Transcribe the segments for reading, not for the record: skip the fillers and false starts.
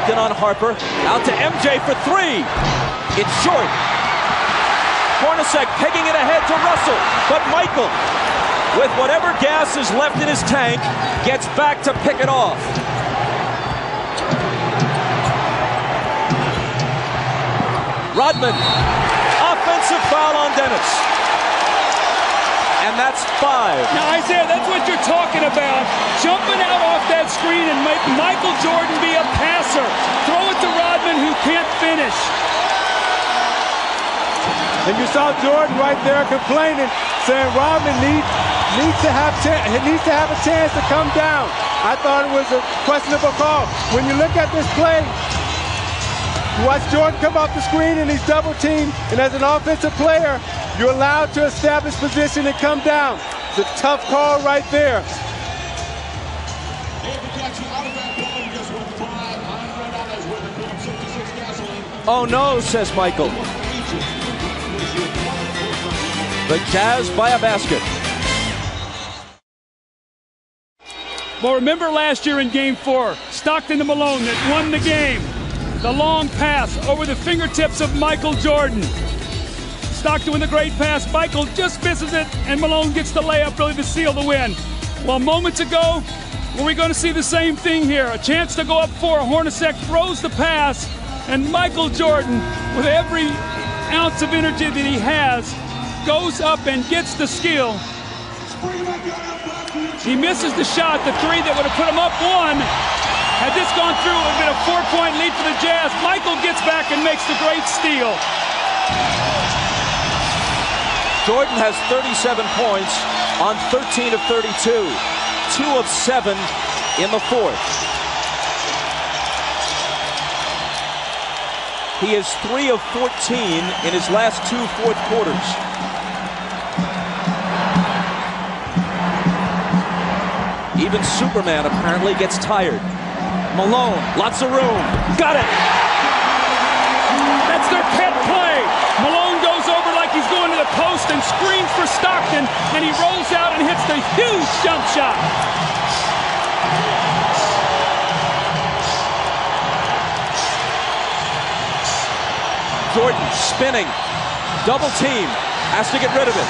Stockton on Harper. Out to MJ for three. It's short. Hornacek pegging it ahead to Russell. But Michael, with whatever gas is left in his tank, gets back to pick it off. Rodman. Offensive foul on Dennis. And that's 5. Now, Isaiah, that's what you're talking about. Jumping out off that screen and make Michael Jordan be a passer. Throw it to Rodman, who can't finish. And you saw Jordan right there complaining, saying Rodman needs to have a chance to come down. I thought it was a questionable call. When you look at this play, you watch Jordan come off the screen and he's double teamed, and as an offensive player, you're allowed to establish position and come down. It's a tough call right there. Oh no, says Michael. The Jazz by a basket. Well, remember last year in Game 4, Stockton to Malone that won the game. The long pass over the fingertips of Michael Jordan. Stockton with a great pass. Michael just misses it, and Malone gets the layup really to seal the win. Well, moments ago, were we going to see the same thing here? A chance to go up 4. Hornacek throws the pass, and Michael Jordan, with every ounce of energy that he has, goes up and gets the skill. He misses the shot, the 3 that would have put him up 1. Had this gone through, it would have been a 4-point lead for the Jazz. Michael gets back and makes the great steal. Jordan has 37 points on 13 of 32. 2 of 7 in the 4th. He is 3 of 14 in his last 2 fourth quarters. Even Superman apparently gets tired. Malone, lots of room. Got it! That's their pet play. Malone goes over like he's going to the post and screens for Stockton, and he rolls out and hits the huge jump shot. Jordan spinning, double team, has to get rid of it.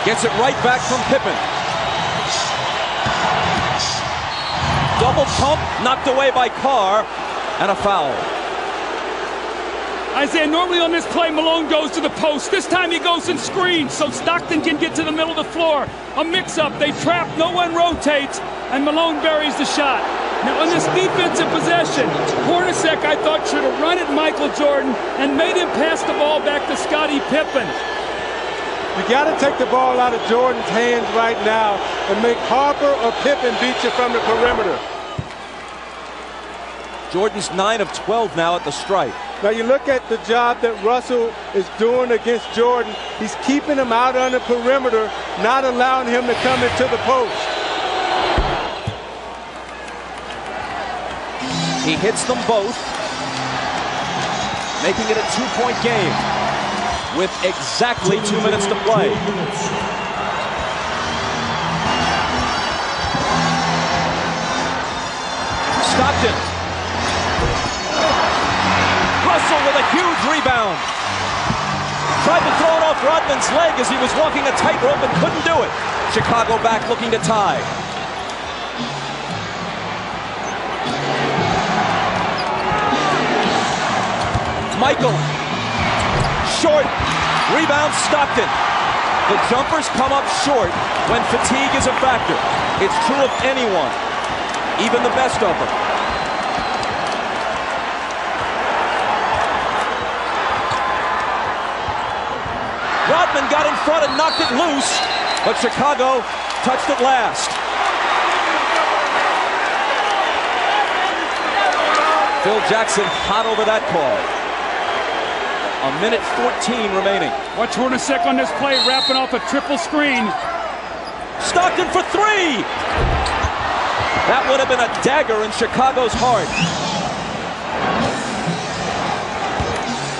Gets it right back from Pippen. Double pump, knocked away by Carr, and a foul. Isaiah, normally on this play, Malone goes to the post. This time he goes and screens so Stockton can get to the middle of the floor. A mix-up, they trap, no one rotates, and Malone buries the shot. Now on this defensive possession, Hornacek, I thought, should have run at Michael Jordan and made him pass the ball back to Scottie Pippen. You got to take the ball out of Jordan's hands right now and make Harper or Pippen beat you from the perimeter. Jordan's 9 of 12 now at the stripe. Now you look at the job that Russell is doing against Jordan. He's keeping him out on the perimeter, not allowing him to come into the post. He hits them both, making it a 2-point game with exactly 2 minutes to play. Stockton. Russell with a huge rebound. Tried to throw it off Rodman's leg as he was walking a tightrope and couldn't do it. Chicago back looking to tie. Michael. Short. Rebound Stockton. The jumpers come up short when fatigue is a factor. It's true of anyone, even the best of them. Rodman got in front and knocked it loose, but Chicago touched it last. Phil Jackson hot over that call. A minute 14 remaining. Watch Hornacek on this play, wrapping off a triple screen. Stockton for 3! That would have been a dagger in Chicago's heart.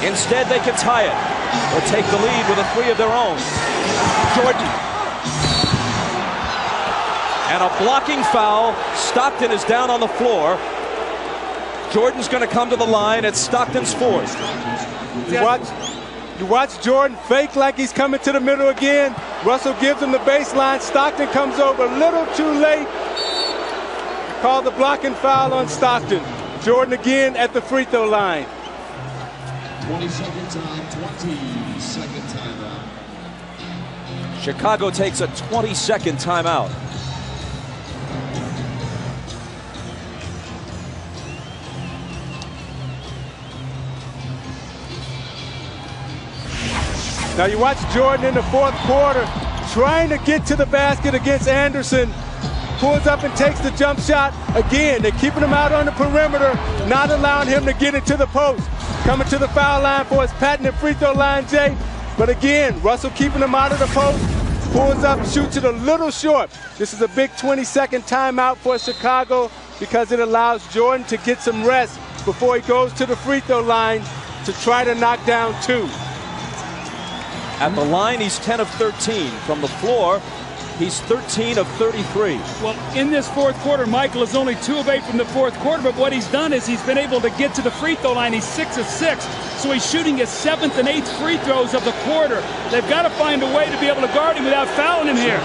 Instead, they can tie it or take the lead with a 3 of their own. Jordan. And a blocking foul. Stockton is down on the floor. Jordan's going to come to the line at Stockton's 4th. You watch Jordan fake like he's coming to the middle again. Russell gives him the baseline. Stockton comes over a little too late. Call the blocking foul on Stockton. Jordan again at the free throw line. 20-second time, 20-second timeout. Chicago takes a 20-second timeout. Now you watch Jordan in the fourth quarter trying to get to the basket against Anderson. Pulls up and takes the jump shot. Again, they're keeping him out on the perimeter, not allowing him to get into the post. Coming to the foul line for his patented free throw line, Jay. But again, Russell keeping him out of the post. Pulls up, shoots it a little short. This is a big 20-second timeout for Chicago because it allows Jordan to get some rest before he goes to the free throw line to try to knock down 2. At the line, he's 10 of 13. From the floor, he's 13 of 33. Well, in this fourth quarter, Michael is only 2 of 8 from the fourth quarter, but what he's done is he's been able to get to the free throw line. He's 6 of 6, so he's shooting his 7th and 8th free throws of the quarter. They've got to find a way to be able to guard him without fouling him here.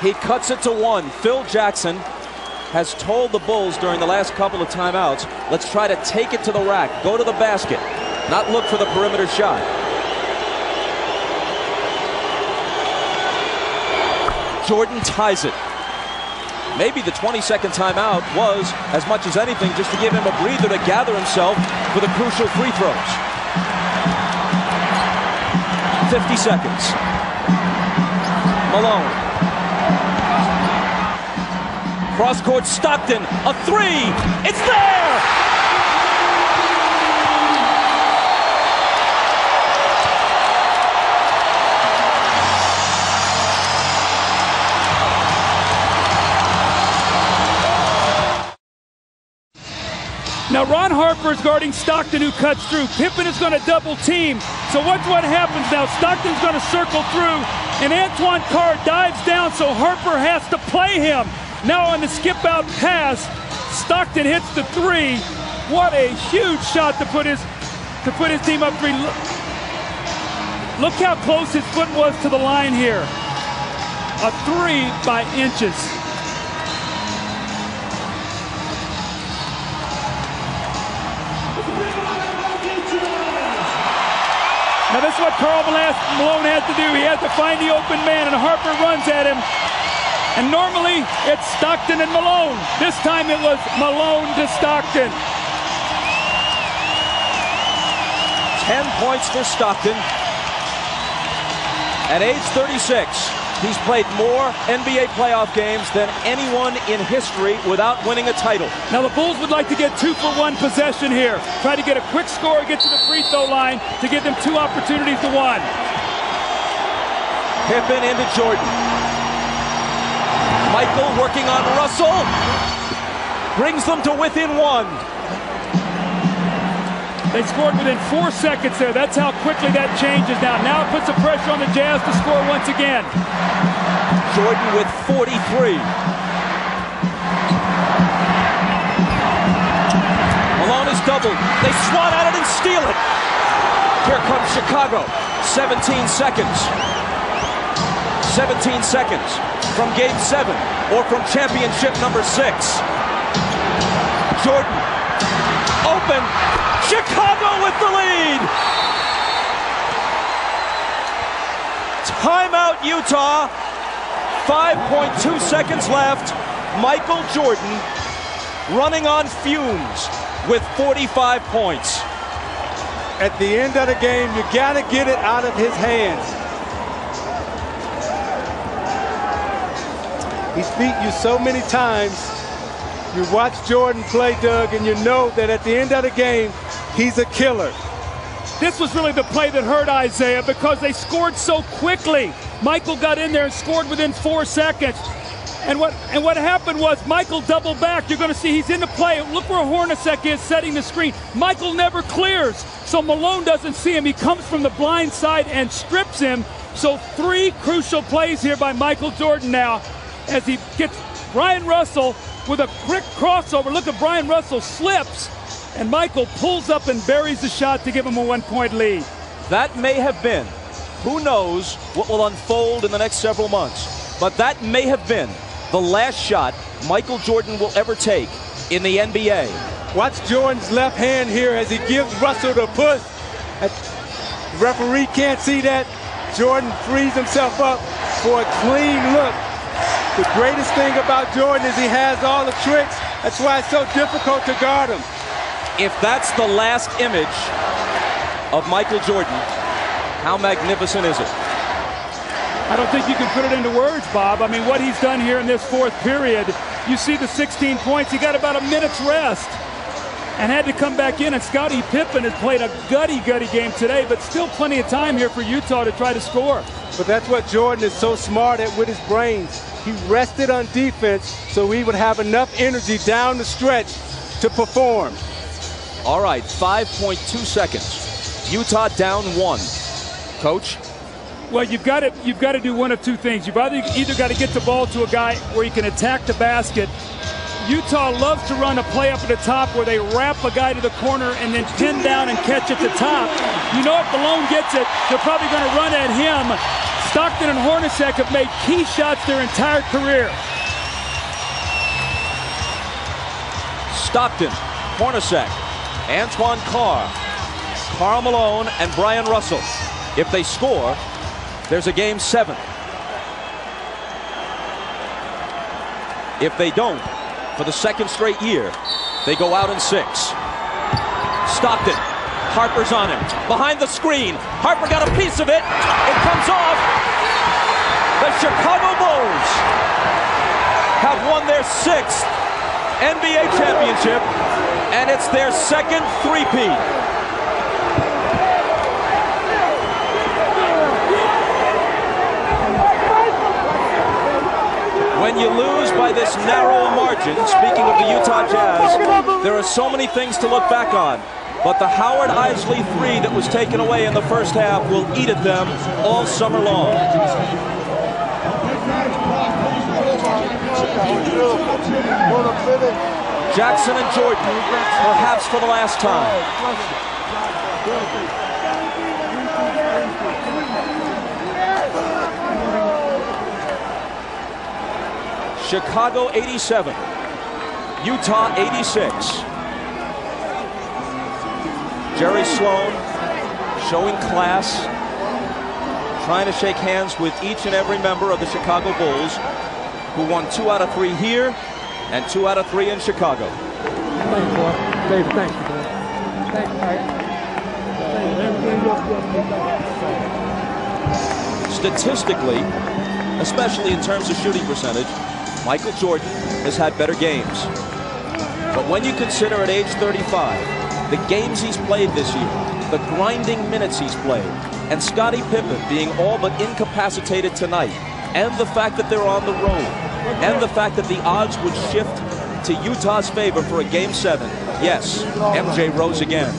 He cuts it to 1. Phil Jackson has told the Bulls during the last couple of timeouts, let's try to take it to the rack, go to the basket, not look for the perimeter shot. Jordan ties it. Maybe the 20-second timeout was, as much as anything, just to give him a breather to gather himself for the crucial free throws. 50 seconds. Malone. Cross-court Stockton, a 3, it's there! Now Ron Harper is guarding Stockton, who cuts through. Pippen is going to double team. So watch what happens now. Stockton's going to circle through, and Antoine Carr dives down, so Harper has to play him. Now on the skip-out pass, Stockton hits the 3. What a huge shot to put his team up 3. Look how close his foot was to the line here. A 3 by inches. Now this is what Karl Malone has to do. He has to find the open man, and Harper runs at him. And normally, it's Stockton and Malone. This time it was Malone to Stockton. 10 points for Stockton. At age 36, he's played more NBA playoff games than anyone in history without winning a title. Now the Bulls would like to get 2-for-1 possession here. Try to get a quick score, get to the free throw line to give them 2 opportunities to 1. Pippen into Jordan. Michael working on Russell. Brings them to within 1. They scored within 4 seconds there. That's how quickly that changes now. Now it puts the pressure on the Jazz to score once again. Jordan with 43. Malone is doubled. They swat at it and steal it. Here comes Chicago. 17 seconds. 17 seconds from Game 7 or from championship number 6. Jordan open. Chicago with the lead. Timeout, Utah. 5.2 seconds left. Michael Jordan running on fumes with 45 points. At the end of the game, you got to get it out of his hands. He's beat you so many times. You watch Jordan play, Doug, and you know that at the end of the game, he's a killer. This was really the play that hurt Isaiah because they scored so quickly. Michael got in there and scored within 4 seconds. And what happened was Michael doubled back. You're going to see he's in the play. Look where Hornacek is setting the screen. Michael never clears, so Malone doesn't see him. He comes from the blind side and strips him. So 3 crucial plays here by Michael Jordan now as he gets Brian Russell with a quick crossover. Look at Brian Russell slips, and Michael pulls up and buries the shot to give him a 1-point lead. That may have been, who knows what will unfold in the next several months, but that may have been the last shot Michael Jordan will ever take in the NBA. Watch Jordan's left hand here as he gives Russell the push. The referee can't see that. Jordan frees himself up for a clean look. The greatest thing about Jordan is he has all the tricks. That's why it's so difficult to guard him. If that's the last image of Michael Jordan, how magnificent is it? I don't think you can put it into words, Bob. I mean, what he's done here in this 4th period, you see the 16 points. He got about a minute's rest and had to come back in. And Scottie Pippen has played a gutty game today, but still plenty of time here for Utah to try to score. But that's what Jordan is so smart at with his brains. He rested on defense so he would have enough energy down the stretch to perform. All right, 5.2 seconds. Utah down 1. Coach? Well, you've got to do one of 2 things. You've either got to get the ball to a guy where he can attack the basket. Utah loves to run a play up at the top where they wrap a guy to the corner and then pin down and catch at the top. You know if Malone gets it, they're probably going to run at him. Stockton and Hornacek have made key shots their entire career. Stockton, Hornacek, Antoine Carr, Karl Malone, and Brian Russell. If they score, there's a game 7. If they don't, for the 2nd straight year, they go out in 6. Stockton, Harper's on him. Behind the screen, Harper got a piece of it. It comes off. The Chicago Bulls have won their 6th NBA championship, and it's their 2nd three-peat. When you lose by this narrow margin, speaking of the Utah Jazz, there are so many things to look back on. But the Howard Isley 3 that was taken away in the first half will eat at them all summer long. Jackson and Jordan, perhaps for the last time. Chicago 87, Utah 86. Jerry Sloan showing class, trying to shake hands with each and every member of the Chicago Bulls, who won 2 out of 3 here and 2 out of 3 in Chicago. Thanks, boy. David, thank you, boy. Thanks. Statistically, especially in terms of shooting percentage, Michael Jordan has had better games. But when you consider at age 35, the games he's played this year, the grinding minutes he's played, and Scottie Pippen being all but incapacitated tonight, and the fact that they're on the road, and the fact that the odds would shift to Utah's favor for a Game 7, yes, MJ rose again.